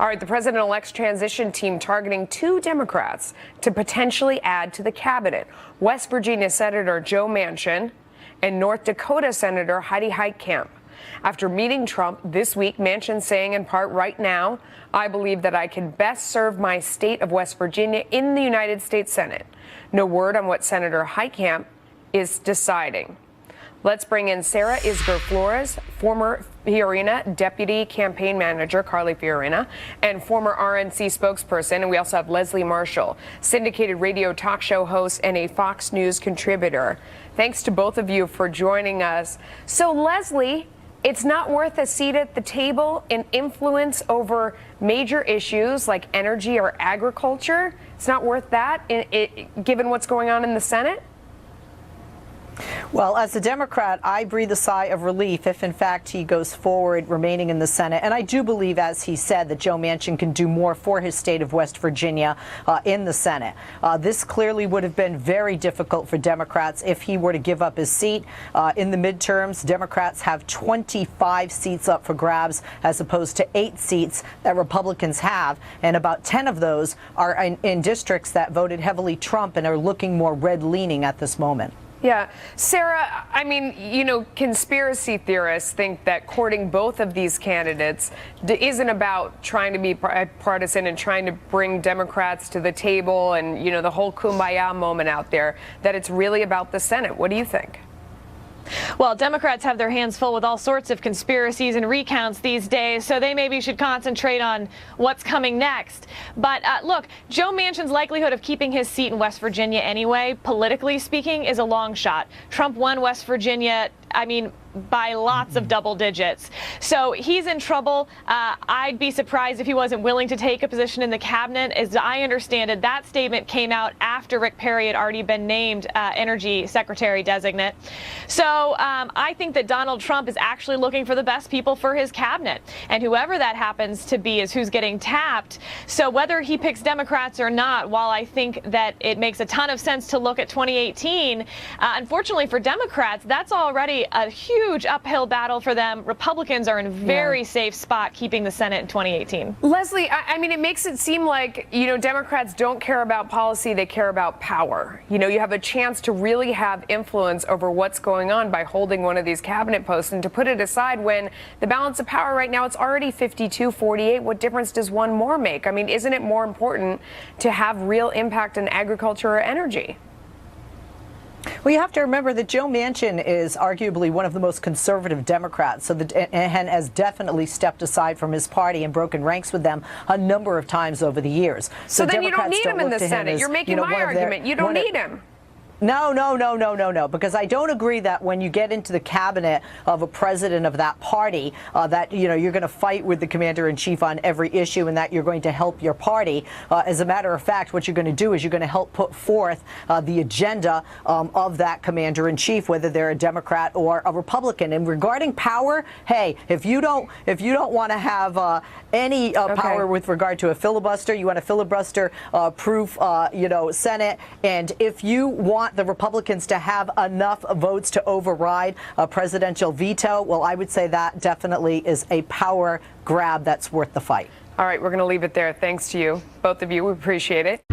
All right, the president-elect's transition team targeting 2 Democrats to potentially add to the cabinet. West Virginia Senator Joe Manchin and North Dakota Senator Heidi Heitkamp. After meeting Trump this week, Manchin saying in part, "Right now, I believe that I can best serve my state of West Virginia in the United States Senate." No word on what Senator Heitkamp is deciding. Let's bring in Sarah Isgur Flores, former Fiorina Deputy Campaign Manager, Carly Fiorina, and former RNC spokesperson. And we also have Leslie Marshall, syndicated radio talk show host and a Fox News contributor. Thanks to both of you for joining us. So, Leslie, it's not worth a seat at the table in influence over major issues like energy or agriculture? It's not worth that, given what's going on in the Senate? Well, as a Democrat, I breathe a sigh of relief if, in fact, he goes forward remaining in the Senate. And I do believe, as he said, that Joe Manchin can do more for his state of West Virginia in the Senate. This clearly would have been very difficult for Democrats if he were to give up his seat. In the midterms, Democrats have 25 seats up for grabs as opposed to 8 seats that Republicans have. And about 10 of those are in districts that voted heavily Trump and are looking more red-leaning at this moment. Yeah. Sarah, I mean, you know, conspiracy theorists think that courting both of these candidates isn't about trying to be partisan and trying to bring Democrats to the table and, you know, the whole kumbaya moment out there, that it's really about the Senate. What do you think? Well, Democrats have their hands full with all sorts of conspiracies and recounts these days, so they maybe should concentrate on what's coming next. But look, Joe Manchin's likelihood of keeping his seat in West Virginia anyway, politically speaking, is a long shot. Trump won West Virginia, I mean, by lots of double digits. So he's in trouble. I'd be surprised if he wasn't willing to take a position in the cabinet. As I understand it, that statement came out after Rick Perry had already been named Energy Secretary designate. So I think that Donald Trump is actually looking for the best people for his cabinet. And whoever that happens to be is who's getting tapped. So whether he picks Democrats or not, while I think that it makes a ton of sense to look at 2018, unfortunately for Democrats, that's already a huge uphill battle for them. Republicans are in a very safe spot keeping the Senate in 2018. Leslie, I mean, it makes it seem like, you know, Democrats don't care about policy, they care about power. You know, you have a chance to really have influence over what's going on by holding one of these cabinet posts, and to put it aside when the balance of power right now, it's already 52-48. What difference does one more make? I mean, isn't it more important to have real impact in agriculture or energy? Well, you have to remember that Joe Manchin is arguably one of the most conservative Democrats, so and has definitely stepped aside from his party and broken ranks with them a number of times over the years. So then Democrats you don't need him in the Senate. You're making my argument. You don't need him. No, because I don't agree that when you get into the cabinet of a president of that party, that, you know, you're going to fight with the commander-in-chief on every issue and that you're going to help your party. As a matter of fact, what you're going to do is you're going to help put forth the agenda of that commander-in-chief, whether they're a Democrat or a Republican. And regarding power, hey, if you don't want to have any power with regard to a filibuster, you want a filibuster-proof, Senate, and if you want the Republicans to have enough votes to override a presidential veto, well, I would say that definitely is a power grab that's worth the fight. All right, we're going to leave it there. Thanks to you, both of you. We appreciate it.